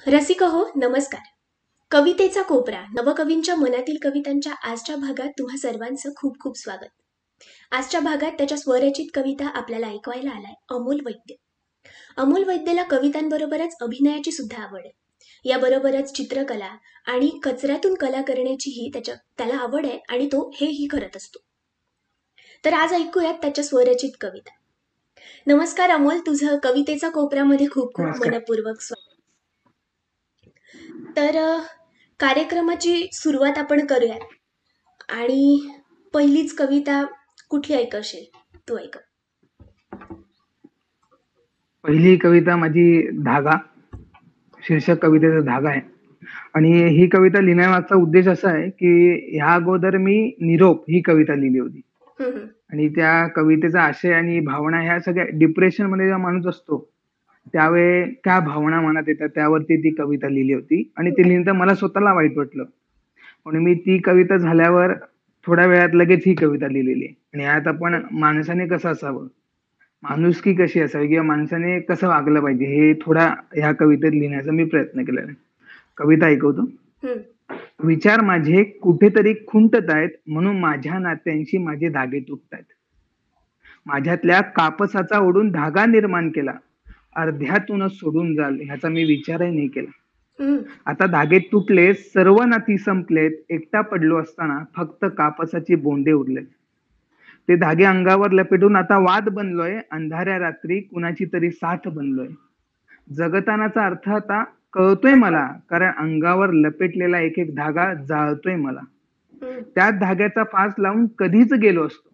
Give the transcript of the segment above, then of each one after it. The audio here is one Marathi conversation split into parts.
रसिक हो नमस्कार. कवितेचा कोपरा नवकवींच्या मनातील कवितांच्या आजच्या भागात तुम्हा सर्वांचं खूप खूप स्वागत. आजच्या भागात त्याच्या स्वरचित कविता आपल्याला ऐकवायला आलाय अमोल वैद्य. अमोल वैद्यला कवितांबरोबरच अभिनयाची सुद्धा आवड आहे. याबरोबरच चित्रकला आणि कचऱ्यातून कला करण्याचीही त्याला आवड आहे आणि तो हेही करत असतो. तर आज ऐकूयात त्याच्या स्वरचित कविता. नमस्कार अमोल, तुझं कवितेचा कोपऱ्यामध्ये खूप खूप नमस्कार. मनपूर्वक स्वागत. तर कार्यक्रमाची सुरुवात आपण करूया आणि पहिलीच कविता कुठली ऐकवशील? तू ऐकव. पहिली कविता माझी धागा, शीर्षक कवितेचा धागा आहे. आणि ही कविता लिहिण्यामागचा उद्देश असा आहे की ह्या अगोदर मी निरोप ही कविता लिहिली होती. आणि त्या कवितेचा आशय आणि भावना ह्या सगळ्या डिप्रेशन मध्ये जेव्हा माणूस असतो त्यावेळी काय भावना मनात येतात त्यावरती ती कविता लिहिली होती. आणि ती लिहिणं मला स्वतःला वाईट वाटलं म्हणून मी ती कविता झाल्यावर थोड्या वेळात लगेच ही कविता लिहिलेली आहे. आणि ह्यात आपण माणसाने कसं असावं, माणुसकी कशी असावी किंवा माणसाने कसं वागलं पाहिजे हे थोडा ह्या कवितेत लिहिण्याचा मी प्रयत्न केलेला आहे. कविता ऐकवतो. विचार माझे कुठेतरी खुंटत आहेत म्हणून माझ्या नात्यांशी माझे धागे तुटतायत. माझ्यातल्या कापसाचा ओढून धागा निर्माण केला, अर्ध्यातूनच सोडून जाल ह्याचा मी विचारही नाही केला. आता धागे तुटले, सर्व नाती संपलेत, एकटा पडलो असताना फक्त कापसाची बोंडे उरलेत. ते धागे अंगावर लपेटून आता वाद बनलोय, अंधाऱ्या रात्री कुणाची तरी साथ बनलोय. जगतानाचा अर्थ आता कळतोय मला, कारण अंगावर लपेटलेला एक एक धागा जाळतोय मला. त्याच धाग्याचा फास लावून कधीच गेलो असतो,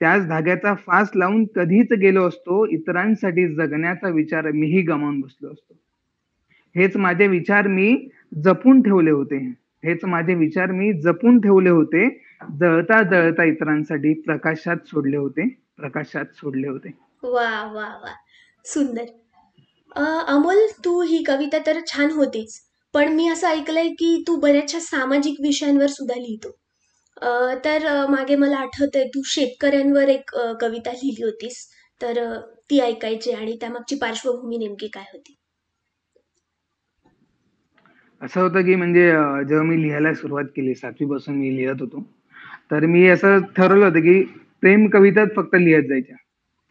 त्याच धाग्याचा फास लावून कधीच गेलो असतो, इतरांसाठी जगण्याचा विचार मीही गमावून बसलो असतो. हेच माझे विचार मी जपून ठेवले होते, हेच माझे विचार मी जपून ठेवले होते, जळता जळता इतरांसाठी प्रकाशात सोडले होते, प्रकाशात सोडले होते. वा वा वा, सुंदर. अमोल, तू ही कविता तर छान होतीच, पण मी असं ऐकलंय की तू बऱ्याचशा सामाजिक विषयांवर सुद्धा लिहितो. तर मागे मला आठवतंय तू शेतकऱ्यांवर एक कविता लिहिली होतीस, तर ती ऐकायची आणि त्यामागची पार्श्वभूमी नेमकी काय होती? असं होतं की म्हणजे जेव्हा मी लिहायला सुरुवात केली, 7वी पासून मी लिहत होतो, तर मी असं ठरवलं होतं की प्रेम कविताच फक्त लिहत जायच्या.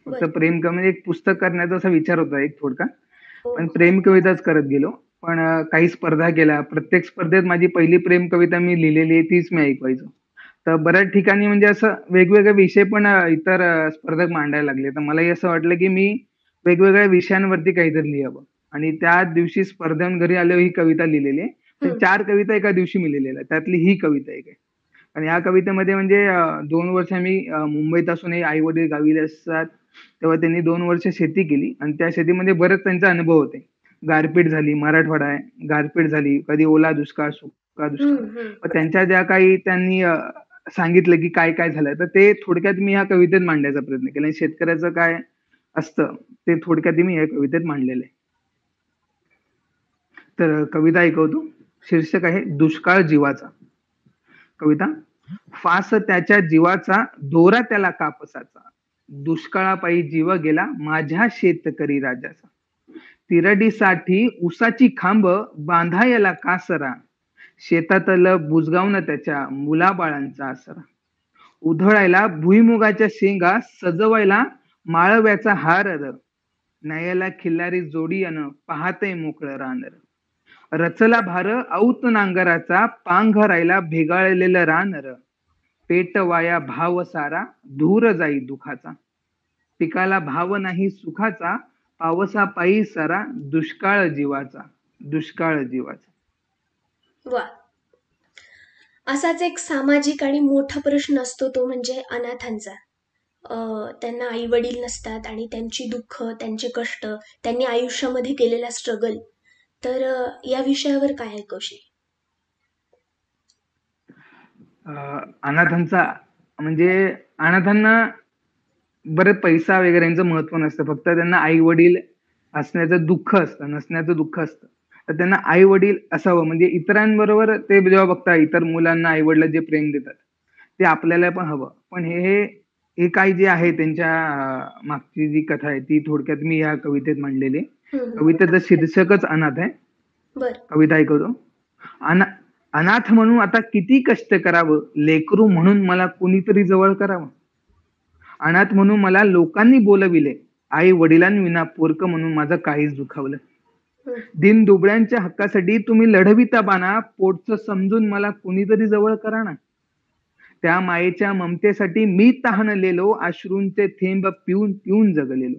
फक्त प्रेम म्हणजे एक पुस्तक करण्याचा असा विचार होता एक थोडका, पण प्रेम कविताच करत गेलो. पण काही स्पर्धा केल्या, प्रत्येक स्पर्धेत माझी पहिली प्रेम कविता मी लिहिलेली आहे तीच मी ऐकवायचो. तर बऱ्याच ठिकाणी म्हणजे असं वेगवेगळे विषय पण इतर स्पर्धक मांडायला लागले, तर मलाही असं वाटलं की मी वेगवेगळ्या विषयांवरती काहीतरी लिहावं. आणि त्या दिवशी स्पर्धेहून घरी आल्यावर ही कविता लिहिलेली आहे. 4 कविता एका दिवशी मी लिहिलेल्या, त्यातली ही कविता एक आहे. आणि ह्या कवितेमध्ये म्हणजे 2 वर्ष मी मुंबईत असूनही आई वडील गावी असतात, तेव्हा त्यांनी 2 वर्ष शेती केली आणि त्या शेतीमध्ये बरेच त्यांचा अनुभव होते. गारपीट झाली, मराठवाडा आहे, गारपीट झाली, कधी ओला दुष्काळ, सुका दुष्काळ. त्यांच्या ज्या काही त्यांनी सांगितलं की काय काय झालं, तर ते थोडक्यात मी ह्या कवितेत मांडण्याचा प्रयत्न केला. शेतकऱ्याचं काय असतं ते थोडक्यात मी या कवितेत मांडलेलं आहे. तर कविता ऐकवतो. शीर्षक आहे दुष्काळ जीवाचा. कविता. फास त्याच्या जीवाचा, दोरा त्याला कापसाचा, दुष्काळापायी जीव गेला माझ्या शेतकरी राजाचा. तिरडीसाठी उसाची खांब बांधायला कासरा, शेतातलं बुजगावनं त्याच्या मुलाबाळांचा आसरा. उधळायला भुईमुगाच्या शेंगा, सजवायला माळव्याचा हार, न्यायला खिल्लारी जोडी अन पाहतय मोकळं रानर. रचला भार औत नांगराचा, पांघरायला भेगाळलेलं रानर. पेटवाया भाव सारा, धूर जाई दुखाचा. पिकाला भाव नाही सुखाचा, पावसा पायी सरा, दुष्काळ जीवाचा, दुष्काळ जीवाचा. वा. असाच एक सामाजिक आणि मोठा प्रश्न असतो तो म्हणजे अनाथांचा. त्यांना आई वडील नसतात आणि त्यांची दुःख, त्यांचे कष्ट, त्यांनी आयुष्यामध्ये केलेला स्ट्रगल. तर या विषयावर काय ऐकवशील? अनाथांचा म्हणजे अनाथांना बरेच पैसा वगैरे यांचं महत्व नसतं, फक्त त्यांना आई वडील असण्याचं दुःख असतं, नसण्याचं दुःख असतं. तर त्यांना आई वडील असावं, म्हणजे इतरांबरोबर ते जेव्हा बघतात इतर मुलांना आई वडील जे प्रेम देतात ते आपल्याला पण हवं. पण हे हे काही जे आहे त्यांच्या मागची जी कथा आहे ती थोडक्यात मी या कवितेत मांडलेली आहे. कवितेचं शीर्षकच अनाथ आहे. बर. कविता ऐकवतो. अनाथ म्हणून आता किती कष्ट करावं, लेकरू म्हणून मला कुणीतरी जवळ करावं. अनाथ म्हणून मला लोकांनी बोलविले, आई वडिलांविना पोरक म्हणून माझं काहीच दुखावलं. दिन दुबळ्यांच्या हक्कासाठी तुम्ही लढविता बाणा, पोटचं समजून मला कुणीतरी जवळ करा ना. त्या मायेच्या ममतेसाठी मी तहानलेलो, अश्रूंचे थेंब पिऊन पिऊन जगलेलो.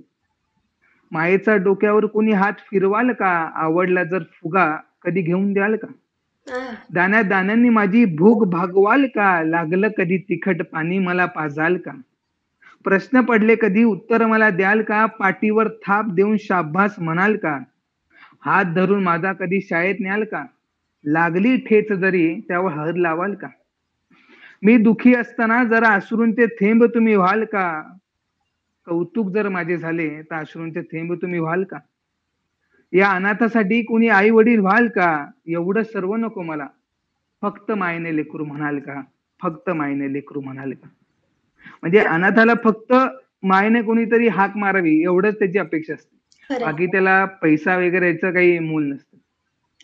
मायेचा डोक्यावर कोणी हात फिरवाल का, आवडला जर फुगा कधी घेऊन द्याल का. दाण्या दाण्यांनी माझी भूक भागवाल का, लागलं कधी तिखट पाणी मला पाजाल का. प्रश्न पडले कधी उत्तर मला द्याल का, पाठीवर थाप देऊन शाब्बास म्हणाल का. हात धरून माझा कधी शाळेत न्याल का, लागली ठेच जरी त्यावर हळद लावाल का. मी दुखी असताना जरा अश्रूंचे थेंब तुम्ही व्हाल का, कौतुक जर माझे झाले तर अश्रूंचे थेंब तुम्ही व्हाल का. या अनाथासाठी कोणी आई वडील व्हाल का, एवढं सर्व नको मला, फक्त मायने लेकरू म्हणाल का, फक्त मायने लेकरू म्हणाल का. म्हणजे अनाथाला फक्त मायने कोणीतरी हाक मारावी एवढंच त्याची अपेक्षा असते, बाकी त्याला पैसा वगैरे याचं काही मूल नसतं.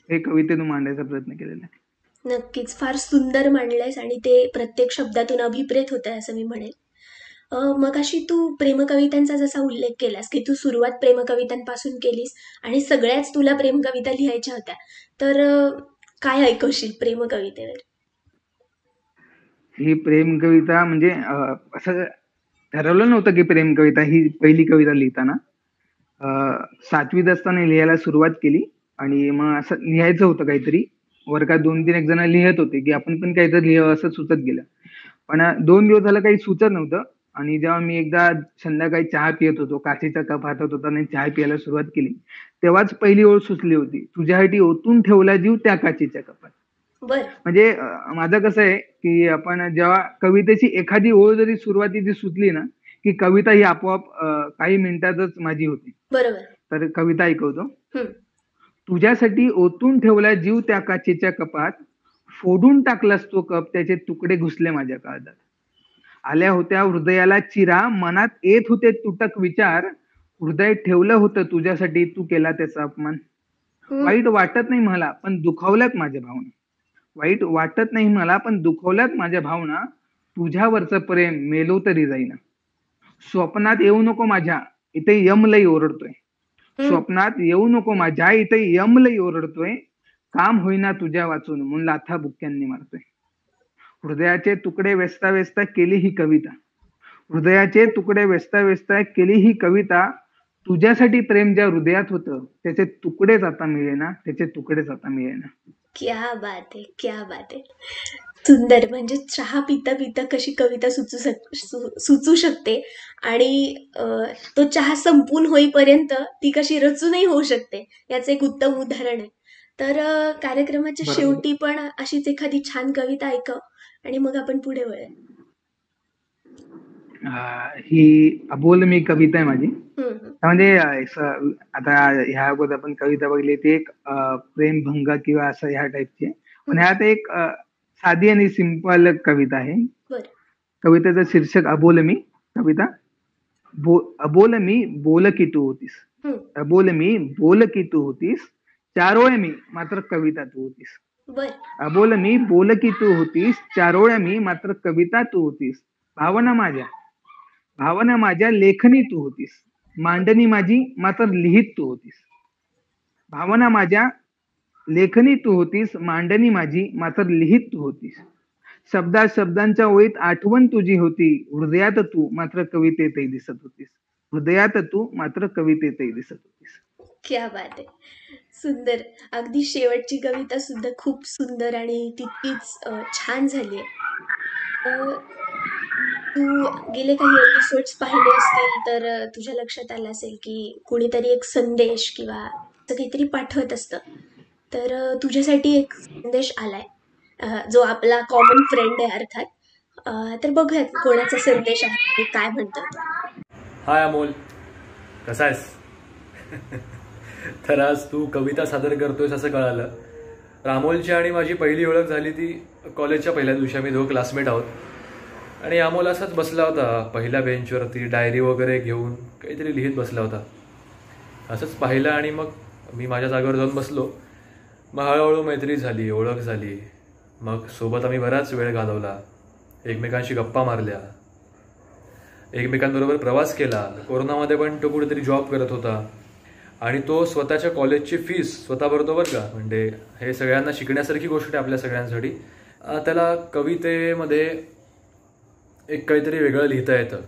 हे कवितेतून मांडायचा प्रयत्न केलेला आहे. नक्कीच फार सुंदर मांडलंयस आणि ते प्रत्येक शब्दातून अभिप्रेत होत आहे असं मी म्हणेल. मग अशी तू प्रेमकवितांचा जसा उल्लेख केलास की तू सुरुवात प्रेमकवितांपासून केलीस आणि सगळ्याच तुला प्रेमकविता लिहायच्या होत्या, तर काय ऐकवशील प्रेमकवितेवर. ही प्रेम कविता म्हणजे असं ठरवलं नव्हतं की प्रेम कविता ही पहिली कविता लिहिताना. 7वीत असताना लिहायला सुरुवात केली आणि मग असं लिहायचं होतं काहीतरी. वर्गात 2-3 एक जण लिहित होते की आपण पण काहीतरी लिहावं असं सुचत गेलं. पण 2 दिवस झालं काही सुचत नव्हतं आणि जेव्हा मी एकदा संध्याकाळी चहा पियत होतो, काचेचा कप हातात होता आणि चहा प्यायला सुरुवात केली, तेव्हाच पहिली ओळ सुचली होती, तुझ्यासाठी ओतून ठेवला जीव त्या काचेच्या कपात. म्हणजे माझं कसं आहे की आपण जेव्हा कवितेची एखादी ओळ जरी सुरुवातीची सुचली ना की कविता ही आपोआप काही मिनिटातच माझी होती. बरोबर. तर कविता ऐकवतो. तुझ्यासाठी ओतून ठेवला जीव त्या काचेच्या कपात, फोडून टाकलास तो कप त्याचे तुकडे घुसले माझ्या काळजात. आल्या होत्या हृदयाला चिरा, मनात येत होते तुटक विचार, हृदय ठेवलं होतं तुझ्यासाठी, तू केला त्याचा अपमान. वाईट वाटत नाही मला पण दुखावल्यात माझ्या भावना, वाईट वाटत नाही मला पण दुखावल्यात माझ्या भावना, तुझ्यावरचं प्रेम मेलो तरी जाईना. स्वप्नात येऊ नको माझ्या, इथे यमलई ओरडतोय. स्वप्नात येऊ नको माझ्या, इथे यमलई ओरडतोय. काम होईना तुझ्या वाचून म्हणून लाथा बुक्क्यांनी मारतोय. हृदयाचे तुकडे वेचता वेचता केली ही कविता, हृदयाचे तुकडे वेचता वेचता केली ही कविता. तुझ्यासाठी प्रेम ज्या हृदयात होतं त्याचे तुकडेच आता मिळेना, त्याचे तुकडेच आता मिळेना. क्या बात आहे, क्या बात आहे. सुंदर. म्हणजे चहा पिता पिता कशी कविता सुचू शकते आणि तो चहा संपून होईपर्यंत ती कशी रचूनही होऊ शकते याचं एक उत्तम उदाहरण आहे. तर कार्यक्रमाच्या शेवटी पण अशीच एखादी छान कविता ऐकव आणि मग आपण पुढे वळूया. ही अबोल मी कविता आहे माझी. म्हणजे आता ह्या अगोदर आपण कविता बघली ती एक प्रेमभंग किंवा असं ह्या टाईपची, पण ह्यात एक साधी आणि सिंपल कविता आहे. कवितेचं शीर्षक अबोल मी. कविता. अबोल मी बोल की तू होतीस, अबोल मी बोल की तू होतीस, चारोळ्या मी मात्र कविता तू होतीस. अबोल मी बोल की तू होतीस, चारोळ्या मी मात्र कविता तू होतीस. भावना माझ्या लेखनी तू होतीस, मांडणी माझी मात्र लिहित तू होतीस. भावना माझ्या लेखनी तू होतीस, मांडणी माझी मात्र लिहित तू होतीस. शब्दांच्या ओळीत आठवण तुझी होती, हृदयात तू मात्र कवितेतही दिसत होतीस, हृदयात तू मात्र कवितेतही दिसत होतीस. क्या बात आहे. सुंदर. अगदी शेवटची कविता सुद्धा खूप सुंदर आणि तितकीच छान झाली आहे. तू गेले काही एपिसोड्स पाहिले असतील तर तुझ्या लक्षात आलं असेल की कोणीतरी एक संदेश किंवा काहीतरी पाठवत असतं, तर तुझ्यासाठी एक संदेश आलाय जो आपला कॉमन फ्रेंड आहे अर्थात. तर बघूयात कोणाचा संदेश आहे, काय म्हणतात. हाय अमोल, कसा आहेस? तर आज तू कविता सादर करतोयस असं कळालं. अमोलची आणि माझी पहिली ओळख झाली ती कॉलेजच्या पहिल्या दिवशी. आम्ही दोघं क्लासमेट आहोत आणि अमोल असाच बसला होता पहिल्या बेंचवरती, डायरी वगैरे घेऊन काहीतरी लिहित बसला होता. असंच पाहिलं आणि मग मी माझ्या जागेवर जाऊन बसलो मग हळूहळू मैत्री झाली, ओळख झाली. मग सोबत आम्ही बराच वेळ घालवला, एकमेकांशी गप्पा मारल्या, एकमेकांबरोबर प्रवास केला. कोरोनामध्ये पण तो कुठेतरी जॉब करत होता आणि तो स्वतःच्या कॉलेजची फीस स्वतः भरतो बरं का. म्हणजे हे सगळ्यांना शिकण्यासारखी गोष्ट आहे आपल्या सगळ्यांसाठी. त्याला कवितेमध्ये एक काहीतरी वेगळं लिहिता येतं,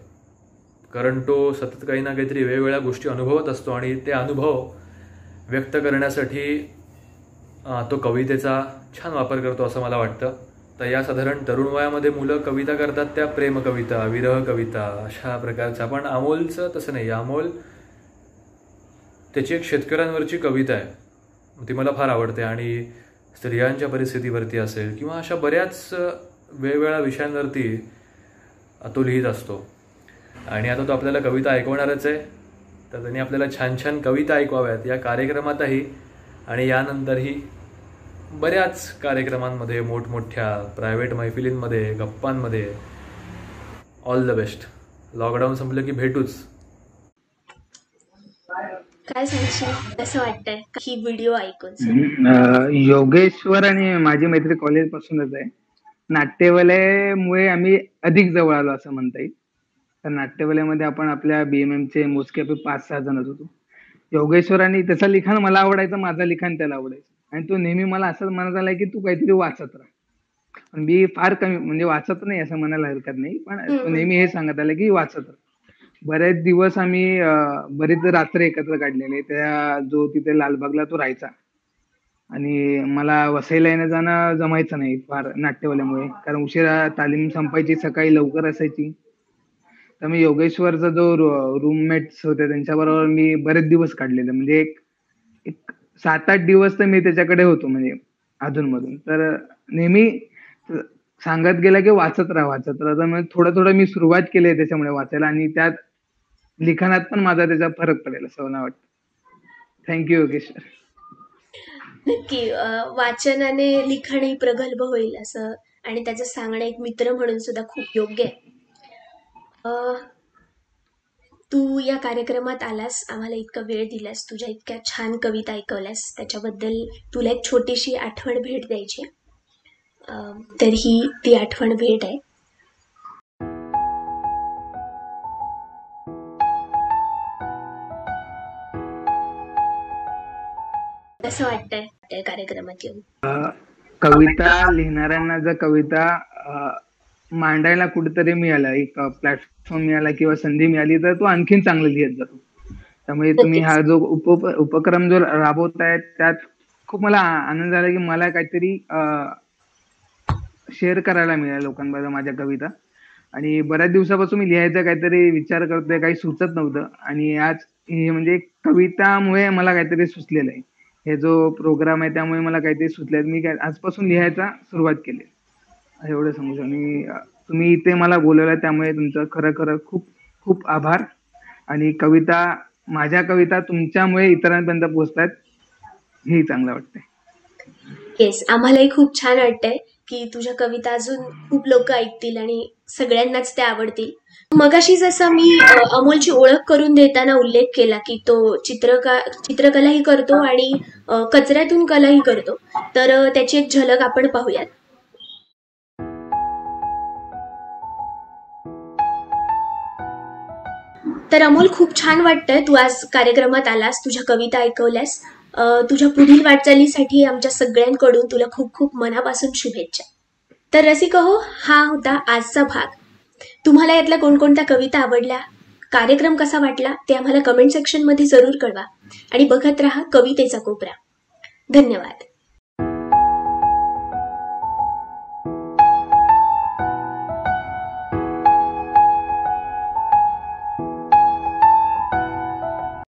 कारण तो सतत काही ना काहीतरी वेगवेगळ्या गोष्टी अनुभवत असतो आणि ते अनुभव व्यक्त करण्यासाठी तो कवितेचा छान वापर करतो असं मला वाटतं. तर या साधारण तरुण वयामध्ये मुलं कविता करतात, त्या प्रेम कविता, विरह कविता अशा प्रकारच्या. पण अमोलचं तसं नाही. अमोल त्याची एक शेतकऱ्यांवरची कविता आहे, ती मला फार आवडते आणि स्त्रियांच्या परिस्थितीवरती असेल किंवा अशा बऱ्याच वेगवेगळ्या विषयांवरती तो लिहित असतो. आणि आता तो आपल्याला कविता ऐकवणारच आहे. तर त्यांनी आपल्याला छान छान कविता ऐकवाव्यात या कार्यक्रमातही आणि यानंतरही बऱ्याच कार्यक्रमांमध्ये, मोठमोठ्या प्रायव्हेट मैफिलींमध्ये, गप्पांमध्ये. All the best. लॉकडाऊन संपलं की भेटूच. काय सांगशील, कसं वाटतंय ही व्हिडिओ ऐकून? योगेश्वर आणि माझी मैत्री कॉलेज पासूनच आहे. नाट्यवलयामुळे आम्ही अधिक जवळ आलो असं म्हणता येईल. तर नाट्यवलयामध्ये आपण आपल्या BMMचे मोजके 5-6 जणच होतो. योगेश्वर आणि त्याचं लिखाण मला आवडायचं, माझं लिखाण त्याला आवडायचं. आणि तो नेहमी मला असंच म्हणत आलाय की तू काहीतरी वाचत राहा. पण मी फार कमी, म्हणजे वाचत नाही असं म्हणायला हरकत नाही, पण तो नेहमी हे सांगत आला की वाचत राहा. बरेच दिवस आम्ही बरेच रात्री एकत्र काढलेले. त्या जो तिथे लालबागला तो राहायचा आणि मला वसईला येणं जाणं जमायचं नाही फार नाट्यवल्यामुळे, कारण उशिरा तालीम संपायची, सकाळी लवकर असायची. तर मी योगेश्वरचा जो रूममेट्स होते त्यांच्याबरोबर मी बरेच दिवस काढलेले, म्हणजे एक 7-8 दिवस तर मी त्याच्याकडे होतो, म्हणजे अधूनमधून. तर नेहमी सांगत गेला की वाचत राहा. तर मग थोडं थोडं मी सुरुवात केली आहे त्याच्यामुळे वाचायला, आणि त्यात लिखाणात पण माझा त्याचा फरक पडेल असं मला वाटतं. थँक्यू योगेश्वर. नक्की. वाचनाने लिखाणही प्रगल्भ होईल असं, आणि त्याचं सांगणं एक मित्र म्हणून सुद्धा खूप योग्य आहे. तू या कार्यक्रमात आलास, आम्हाला इतका वेळ दिलास, तुझ्या इतक्या छान कविता ऐकवल्यास, त्याच्याबद्दल तुला एक छोटीशी आठवण भेट द्यायची. तर ही ती आठवण भेट आहे. कसं वाटतंय कार्यक्रमात येऊन? कविता लिहिणाऱ्यांना जर कविता मांडायला कुठेतरी मिळालं, एक प्लॅटफॉर्म मिळाला किंवा संधी मिळाली, तर तो आणखीन चांगलं लिहित जातो. त्यामुळे तुम्ही हा जो उपक्रम जो राबवताय त्यात खूप मला आनंद झाला की मला काहीतरी शेअर करायला मिळालं लोकांबरोबर माझ्या कविता. आणि बऱ्याच दिवसापासून मी लिहायचा काहीतरी विचार करतोय, काही सुचत नव्हतं, आणि आज हे म्हणजे कवितामुळे मला काहीतरी सुचलेलं आहे. हे जो प्रोग्राम आहे त्यामुळे मला काहीतरी सुचलंय. मी आजपासून लिहायचा सुरुवात केली, एवढं समजू. आणि तुम्ही इथे मला बोलवलं त्यामुळे तुमचं खरं खूप खूप आभार. आणि माझ्या कविता तुमच्यामुळे इतरांपर्यंत पोहोचतात, हे चांगलं वाटतंय. येस, आम्हालाही खूप छान वाटतंय की तुझ्या कविता अजून खूप लोक ऐकतील आणि सगळ्यांनाच त्या आवडतील. मगाशी जसं मी अमोलची ओळख करून देताना उल्लेख केला की तो चित्रकलाही करतो आणि कचऱ्यातून कलाही करतो, तर त्याची एक झलक आपण पाहूयात. तर अमोल, खूप छान वाटतंय तू आज कार्यक्रमात आलास, तुझ्या कविता ऐकवल्यास. तुझ्या पुढील वाटचालीसाठी आमच्या सगळ्यांकडून तुला खूप खूप मनापासून शुभेच्छा. तर रसिक हो, हा होता आजचा भाग. तुम्हाला यातल्या कोणकोणत्या कविता आवडल्या, कार्यक्रम कसा वाटला ते आम्हाला कमेंट सेक्शनमध्ये जरूर कळवा आणि बघत राहा कवितेचा कोपरा. धन्यवाद.